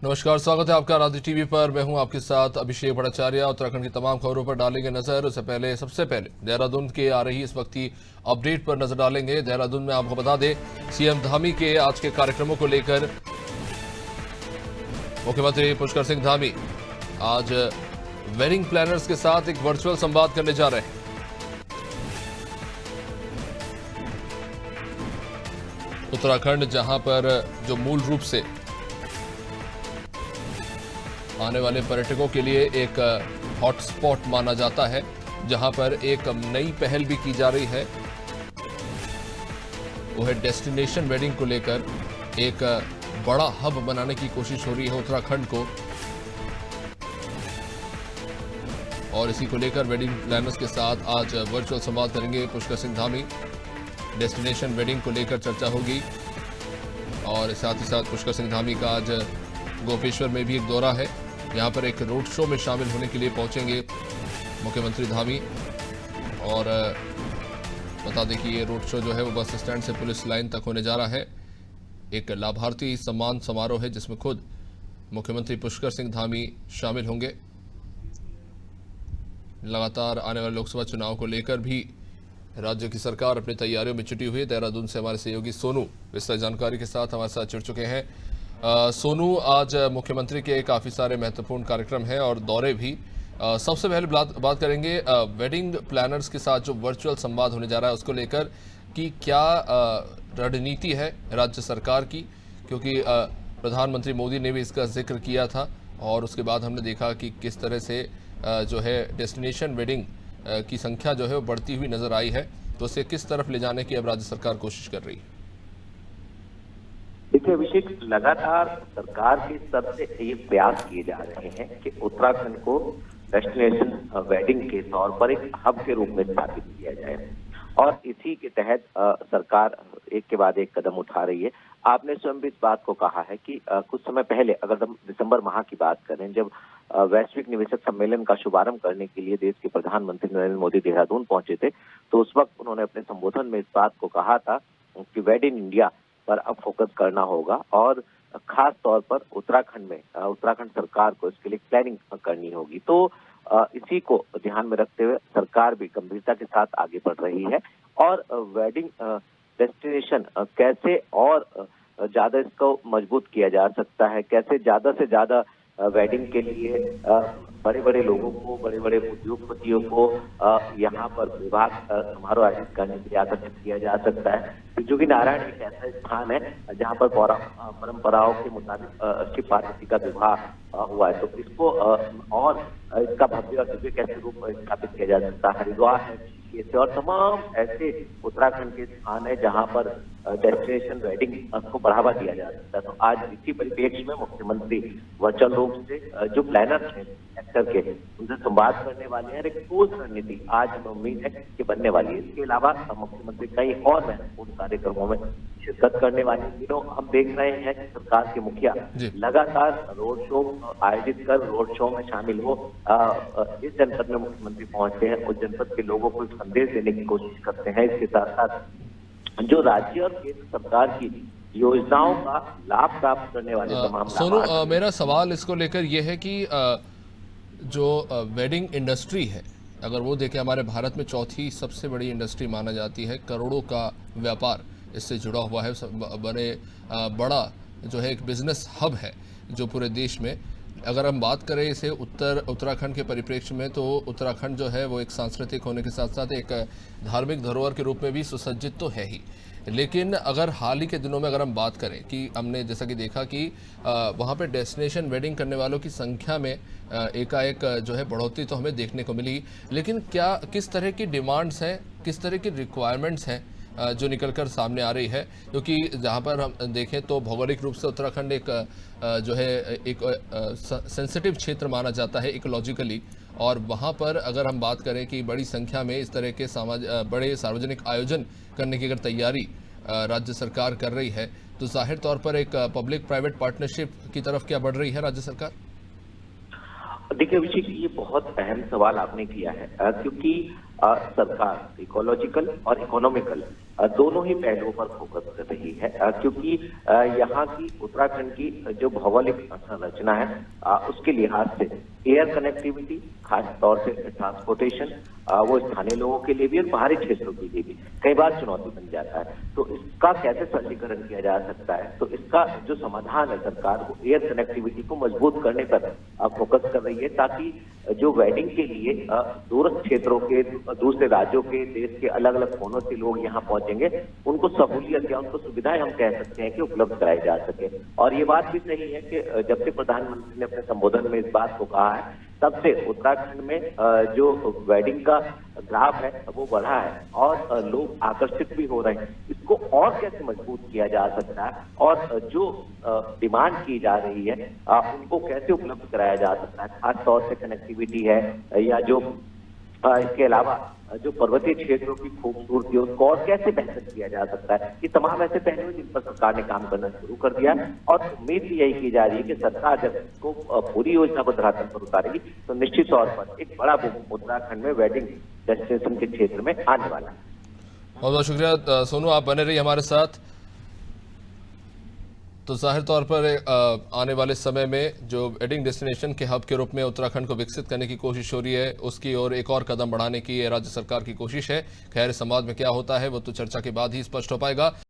नमस्कार, स्वागत है आपका राजनीति टीवी पर। मैं हूं आपके साथ अभिषेक भट्टाचार्य। उत्तराखंड की तमाम खबरों पर डालेंगे नजर। उससे पहले सबसे पहले देहरादून के आ रही इस वक्त की अपडेट पर नजर डालेंगे। देहरादून में आपको बता दें, सीएम धामी के आज के कार्यक्रमों को लेकर मुख्यमंत्री पुष्कर सिंह धामी आज वेडिंग प्लानर्स के साथ एक वर्चुअल संवाद करने जा रहे हैं। उत्तराखंड जहां पर जो मूल रूप से आने वाले पर्यटकों के लिए एक हॉटस्पॉट माना जाता है, जहां पर एक नई पहल भी की जा रही है, वो है डेस्टिनेशन वेडिंग को लेकर एक बड़ा हब बनाने की कोशिश हो रही है उत्तराखंड को। और इसी को लेकर वेडिंग प्लानर्स के साथ आज वर्चुअल संवाद करेंगे पुष्कर सिंह धामी। डेस्टिनेशन वेडिंग को लेकर चर्चा होगी और साथ ही साथ पुष्कर सिंह धामी का आज गोपेश्वर में भी एक दौरा है। यहां पर एक रोड शो में शामिल होने के लिए पहुंचेंगे मुख्यमंत्री धामी। और बता दें कि ये रोड शो जो है वो बस स्टैंड से पुलिस लाइन तक होने जा रहा है। एक लाभार्थी सम्मान समारोह है जिसमें खुद मुख्यमंत्री पुष्कर सिंह धामी शामिल होंगे। लगातार आने वाले लोकसभा चुनाव को लेकर भी राज्य की सरकार अपनी तैयारियों में जुटी हुई है। देहरादून से हमारे सहयोगी सोनू विस्तृत जानकारी के साथ हमारे साथ जुड़ चुके हैं। सोनू, आज मुख्यमंत्री के काफ़ी सारे महत्वपूर्ण कार्यक्रम हैं और दौरे भी। सबसे पहले बात करेंगे वेडिंग प्लानर्स के साथ जो वर्चुअल संवाद होने जा रहा है उसको लेकर कि क्या रणनीति है राज्य सरकार की, क्योंकि प्रधानमंत्री मोदी ने भी इसका जिक्र किया था और उसके बाद हमने देखा कि किस तरह से जो है डेस्टिनेशन वेडिंग की संख्या जो है वो बढ़ती हुई नजर आई है। तो उसे किस तरफ ले जाने की अब राज्य सरकार कोशिश कर रही है? देखिए अभिषेक, लगातार सरकार के स्तर से ये प्रयास किए जा रहे हैं कि उत्तराखंड को डेस्टिनेशन वेडिंग के तौर पर एक हब के रूप में स्थापित किया जाए और इसी के तहत सरकार एक के बाद एक कदम उठा रही है। आपने स्वयं भी इस बात को कहा है कि कुछ समय पहले, अगर हम दिसंबर माह की बात करें, जब वैश्विक निवेशक सम्मेलन का शुभारंभ करने के लिए देश के प्रधानमंत्री नरेंद्र मोदी देहरादून पहुंचे थे, तो उस वक्त उन्होंने अपने संबोधन में इस बात को कहा था कि वेड इन इंडिया पर अब फोकस करना होगा और खास तौर पर उत्तराखंड में उत्तराखंड सरकार को इसके लिए प्लानिंग करनी होगी। तो इसी को ध्यान में रखते हुए सरकार भी गंभीरता के साथ आगे बढ़ रही है और वेडिंग डेस्टिनेशन कैसे और ज्यादा इसको मजबूत किया जा सकता है, कैसे ज्यादा से ज्यादा वेडिंग के लिए बड़े बड़े लोगों को, बड़े बड़े उद्योगपतियों को यहाँ पर विवाह समारोह आयोजित करने के लिए आकर्षित किया जा सकता है। जो कि नारायण एक ऐसा स्थान है जहाँ पर परंपराओं के मुताबिक शिव पार्वती का विवाह हुआ है। तो इसको और इसका भव्य और दिव्य कैसे रूप स्थापित किया जा सकता है। हरिद्वार है और तमाम ऐसे उत्तराखंड के स्थान है जहां पर डेस्टिनेशन वेडिंग को बढ़ावा दिया जा सकता है। तो आज इसी परिप्रेक्ष्य में मुख्यमंत्री वर्चुअल रूप से जो प्लानर्स हैं सेक्टर के, उनसे संवाद करने वाले हैं। एक ठोस रणनीति आज हमें उम्मीद है कि बनने वाली है। इसके अलावा मुख्यमंत्री कई और महत्वपूर्ण कार्यक्रमों में शिरकत करने वाले दिनों हम देख रहे हैं कि सरकार के मुखिया लगातार रोड शो आयोजित कर रोड शो में शामिल हो इस जनपद में मुख्यमंत्री पहुंचते हैं, उस जनपद के लोगों को संदेश देने की कोशिश करते हैं। इसके साथ साथ जो राज्य और केंद्र सरकार की योजनाओं का लाभ प्राप्त करने वाले तमाम सोनू, मेरा सवाल इसको लेकर यह है कि जो वेडिंग इंडस्ट्री है, अगर वो देखें, हमारे भारत में चौथी सबसे बड़ी इंडस्ट्री माना जाती है। करोड़ों का व्यापार इससे जुड़ा हुआ है। बड़ा जो है एक बिजनेस हब है जो पूरे देश में। अगर हम बात करें इसे उत्तराखंड के परिप्रेक्ष्य में, तो उत्तराखंड जो है वो एक सांस्कृतिक होने के साथ साथ एक धार्मिक धरोहर के रूप में भी सुसज्जित तो है ही। लेकिन अगर हाल ही के दिनों में अगर हम बात करें कि हमने जैसा कि देखा कि वहाँ पे डेस्टिनेशन वेडिंग करने वालों की संख्या में एकाएक जो है बढ़ोतरी तो हमें देखने को मिली। लेकिन क्या किस तरह की डिमांड्स हैं, किस तरह की रिक्वायरमेंट्स हैं जो निकलकर सामने आ रही है? क्योंकि जहाँ पर हम देखें तो भौगोलिक रूप से उत्तराखंड एक जो है एक सेंसिटिव क्षेत्र माना जाता है इकोलॉजिकली, और वहाँ पर अगर हम बात करें कि बड़ी संख्या में इस तरह के बड़े सार्वजनिक आयोजन करने की अगर तैयारी राज्य सरकार कर रही है, तो जाहिर तौर पर एक पब्लिक प्राइवेट पार्टनरशिप की तरफ क्या बढ़ रही है राज्य सरकार? देखिए अभिषेक, ये बहुत अहम सवाल आपने किया है क्योंकि सरकार इकोलॉजिकल और इकोनॉमिकल दोनों ही पहलुओं पर फोकस कर रही है, क्योंकि यहाँ की उत्तराखंड की जो भौगोलिक संरचना है उसके लिहाज से एयर कनेक्टिविटी, खास तौर से ट्रांसपोर्टेशन, वो स्थानीय लोगों के लिए भी और बाहरी क्षेत्रों के लिए भी कई बार चुनौती बन जाता है। तो इसका कैसे सरलीकरण किया जा सकता है, तो इसका जो समाधान है सरकार वो एयर कनेक्टिविटी को मजबूत करने पर फोकस कर रही है, ताकि जो वेडिंग के लिए दूरस्थ क्षेत्रों के, दूसरे राज्यों के, देश के अलग अलग कोनों से लोग यहाँ पहुंचेंगे, उनको सहूलियत या उनको सुविधाएं हम कह सकते हैं कि उपलब्ध कराई जा सके। और ये बात भी सही है कि जब से प्रधानमंत्री ने अपने संबोधन में इस बात को कहा है, तब से उत्तराखंड में जो वेडिंग का ग्राफ है वो बढ़ा है और लोग आकर्षित भी हो रहे हैं। इसको और कैसे मजबूत किया जा सकता है और जो डिमांड की जा रही है उनको कैसे उपलब्ध कराया जा सकता है, खास तौर से कनेक्टिविटी है या जो इसके अलावा जो पर्वतीय क्षेत्रों की खूबसूरती है उसको और कैसे बेहतर किया जा सकता है, ये तमाम ऐसे पहलू हैं जिन पर सरकार ने काम करना शुरू कर दिया है। और उम्मीद भी यही की जा रही है कि सरकार जब इसको पूरी योजना को धरातल पर उतारेगी तो निश्चित तौर पर एक बड़ा बूम उत्तराखंड में वेडिंग डेस्टिनेशन के क्षेत्र में आने वाला है। बहुत बहुत शुक्रिया सोनू, आप बने रहिए हमारे साथ। तो जाहिर तौर पर आने वाले समय में जो वेडिंग डेस्टिनेशन के हब के रूप में उत्तराखंड को विकसित करने की कोशिश हो रही है, उसकी ओर एक और कदम बढ़ाने की राज्य सरकार की कोशिश है। खैर समाज में क्या होता है वो तो चर्चा के बाद ही स्पष्ट हो पाएगा।